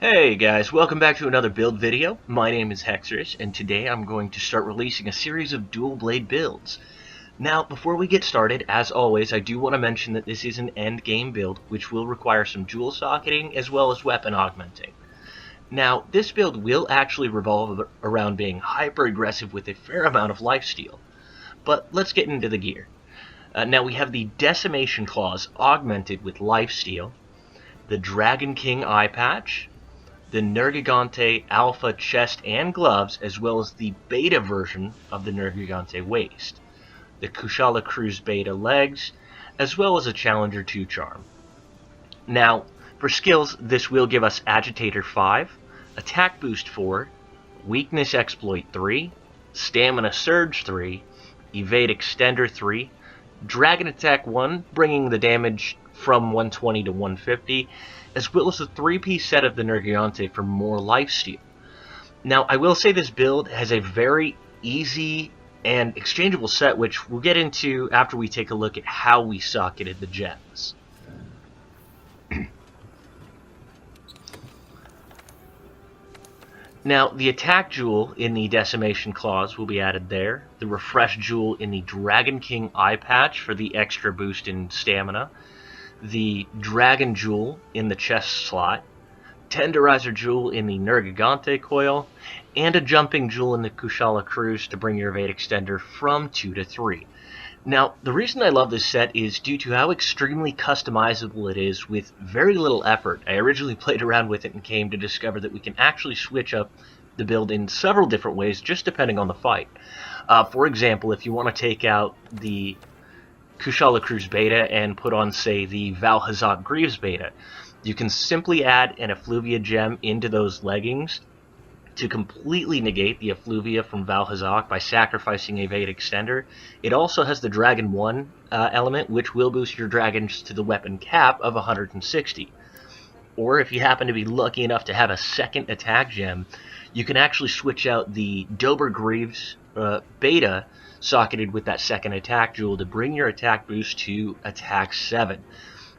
Hey guys, welcome back to another build video. My name is Hexerus, and today I'm going to start releasing a series of dual blade builds. Now, before we get started, as always, I do want to mention that this is an end game build, which will require some dual socketing as well as weapon augmenting. Now, this build will actually revolve around being hyper aggressive with a fair amount of lifesteal. But let's get into the gear. Now we have the Decimation claws augmented with lifesteal, the Dragon King eye patch, the Nergigante Alpha chest and gloves, as well as the beta version of the Nergigante waist, the Kushala Cruz beta legs, as well as a Challenger 2 charm. Now, for skills, this will give us Agitator 5, Attack Boost 4, Weakness Exploit 3, Stamina Surge 3, Evade Extender 3, Dragon Attack 1, bringing the damage from 120 to 150, as well as a 3-piece set of the Nergigante for more lifesteal. Now, I will say this build has a very easy and exchangeable set, which we'll get into after we take a look at how we socketed the gems. Now, the attack jewel in the Decimation claws will be added there, the refresh jewel in the Dragon King eye patch for the extra boost in stamina, the Dragon Jewel in the chest slot, Tenderizer Jewel in the Nergigante coil, and a Jumping Jewel in the Kushala Cruz to bring your evade extender from 2 to 3. Now, the reason I love this set is due to how extremely customizable it is with very little effort. I originally played around with it and came to discover that we can actually switch up the build in several different ways, just depending on the fight. For example, if you want to take out the Kushala Cruz beta and put on, say, the Valhazak Greaves beta, you can simply add an Effluvia gem into those leggings to completely negate the Effluvia from Valhazak by sacrificing Evade Extender. It also has the Dragon 1 element, which will boost your dragons to the weapon cap of 160. Or if you happen to be lucky enough to have a second attack gem, you can actually switch out the Dober Greaves beta socketed with that second attack jewel to bring your attack boost to attack 7.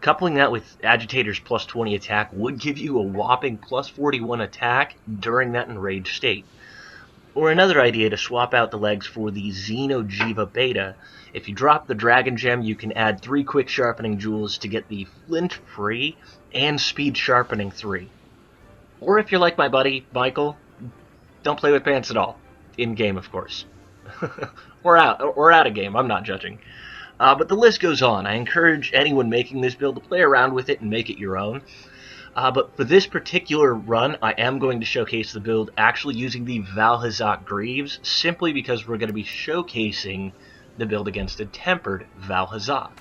Coupling that with Agitator's plus 20 attack would give you a whopping plus 41 attack during that enraged state. Or another idea to swap out the legs for the Xenojiva beta. If you drop the Dragon Gem, you can add 3 quick sharpening jewels to get the Flint free and Speed Sharpening 3. Or if you're like my buddy Michael, don't play with pants at all. In game, of course. or out of game, I'm not judging. But the list goes on. I encourage anyone making this build to play around with it and make it your own. But for this particular run, I am going to showcase the build actually using the Valhazak Greaves, simply because we're going to be showcasing the build against a tempered Valhazak.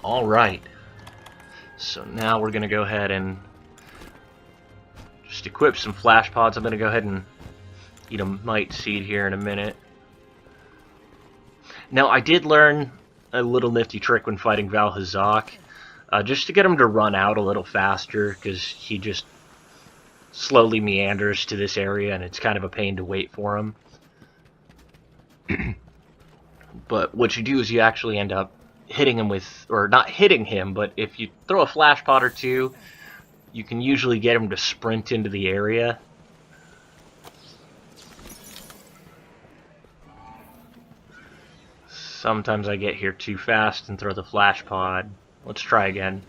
Alright. So now we're going to go ahead and just equip some flash pods. I'm going to go ahead and eat a Might Seed here in a minute. Now, I did learn a little nifty trick when fighting Valhazak, just to get him to run out a little faster, because he just slowly meanders to this area, and it's kind of a pain to wait for him. But what you do is you actually end up hitting him with, or not hitting him, but if you throw a flash pod or two, you can usually get him to sprint into the area. Sometimes I get here too fast and throw the flash pod. Let's try again.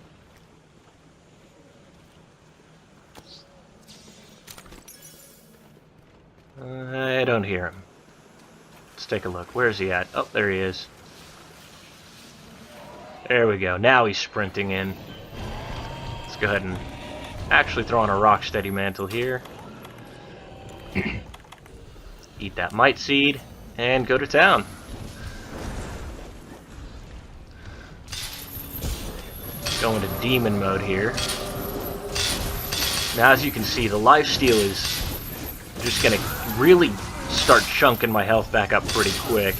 I don't hear him. Let's take a look. Where is he at? Oh, there he is. There we go. Now he's sprinting in. Let's go ahead and actually throw on a Rocksteady Mantle here. Eat that Might Seed and go to town. Go into demon mode here. Now, as you can see, the lifesteal is just going to really start chunking my health back up pretty quick.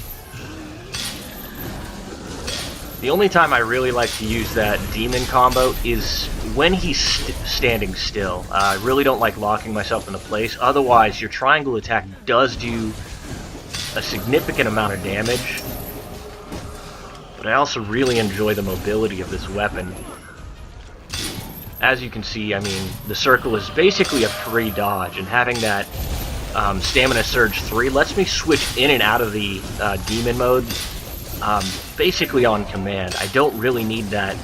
The only time I really like to use that demon combo is when he's standing still. I really don't like locking myself into place. Otherwise, your triangle attack does do a significant amount of damage. but I also really enjoy the mobility of this weapon. As you can see, I mean, the circle is basically a free dodge, and having that Stamina Surge 3 lets me switch in and out of the Demon mode basically on command. I don't really need that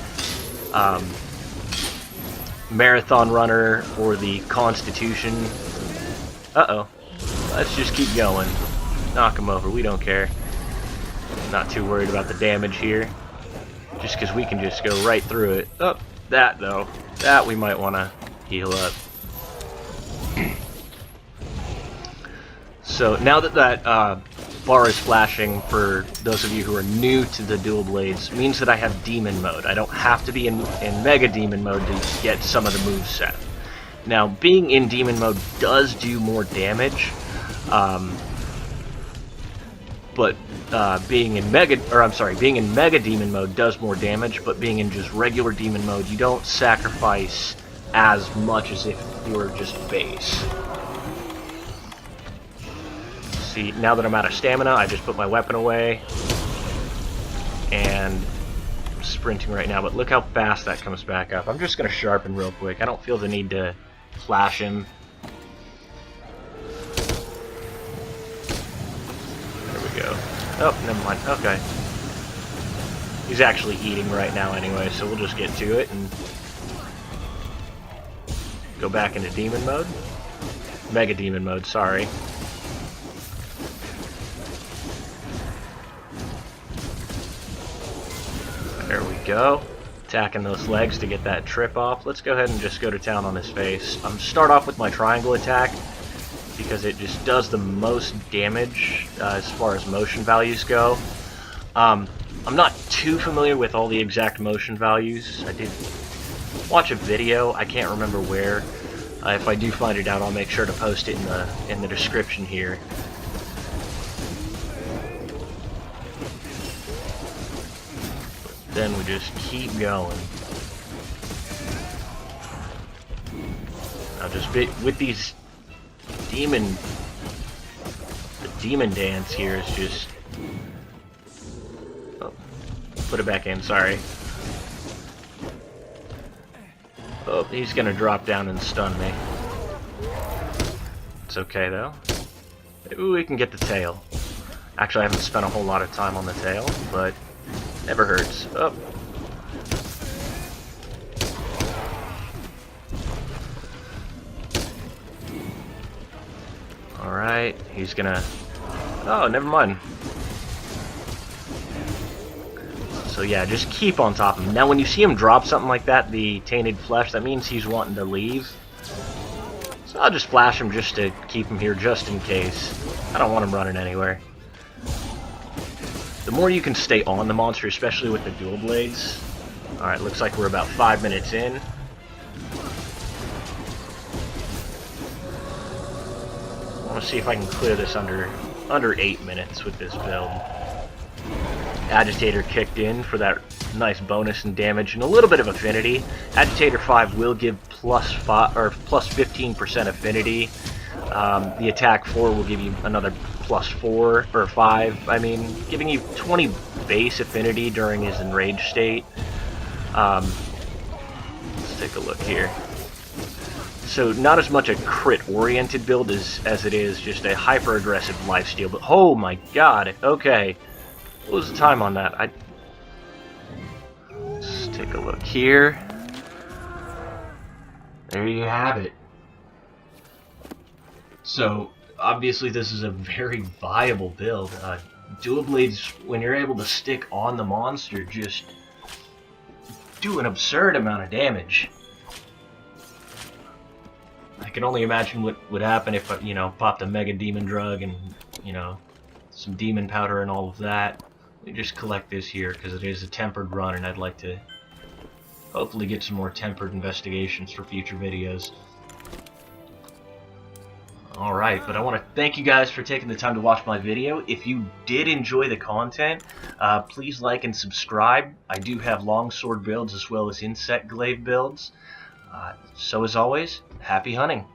Marathon Runner or the Constitution. Uh-oh. Let's just keep going. Knock him over, we don't care. Not too worried about the damage here. Just because we can just go right through it. Oh, that though. That we might want to heal up. So now that that bar is flashing, for those of you who are new to the dual blades, means that I have Demon mode. I don't have to be in Mega Demon mode to get some of the moveset. Now, being in Demon mode does do more damage, but being in Mega Demon mode does more damage, but being in just regular Demon mode, you don't sacrifice as much as if you were just base. See, now that I'm out of stamina, I just put my weapon away, and I'm sprinting right now, but look how fast that comes back up. I'm just going to sharpen real quick. I don't feel the need to flash him. There we go. Oh, never mind. Okay. He's actually eating right now anyway, so we'll just get to it and go back into Demon mode. Mega Demon mode, sorry. There we go. Attacking those legs to get that trip off. Let's go ahead and just go to town on his face. Start off with my triangle attack because it just does the most damage as far as motion values go. I'm not too familiar with all the exact motion values. I did watch a video. I can't remember where. If I do find it out, I'll make sure to post it in the description here. Then we just keep going. Now just with these the demon dance here is just... Oh, put it back in, sorry. Oh, he's gonna drop down and stun me. It's okay though. Maybe we can get the tail. Actually, I haven't spent a whole lot of time on the tail, but never hurts. Oh. Alright, he's gonna... Oh, never mind. So yeah, just keep on top of him. Now when you see him drop something like that, the tainted flesh, that means he's wanting to leave. So I'll just flash him just to keep him here just in case. I don't want him running anywhere. The more you can stay on the monster, especially with the dual blades. Alright, looks like we're about 5 minutes in. I want to see if I can clear this under 8 minutes with this build. Agitator kicked in for that nice bonus and damage and a little bit of affinity. Agitator 5 will give plus 15% affinity. The attack 4 will give you another plus 4 or 5. I mean, giving you 20 base affinity during his enraged state. Let's take a look here. So not as much a crit-oriented build as it is just a hyper-aggressive lifesteal. But oh my god! Okay. What was the time on that? Let's take a look here. There you have it. So, obviously this is a very viable build. Dual blades, when you're able to stick on the monster, just do an absurd amount of damage. I can only imagine what would happen if, you know, popped a Mega Demon drug and, you know, some demon powder and all of that. Let me just collect this here because it is a tempered run and I'd like to hopefully get some more tempered investigations for future videos. Alright, but I want to thank you guys for taking the time to watch my video. If you did enjoy the content, please like and subscribe. I do have longsword builds as well as insect glaive builds. So as always, happy hunting!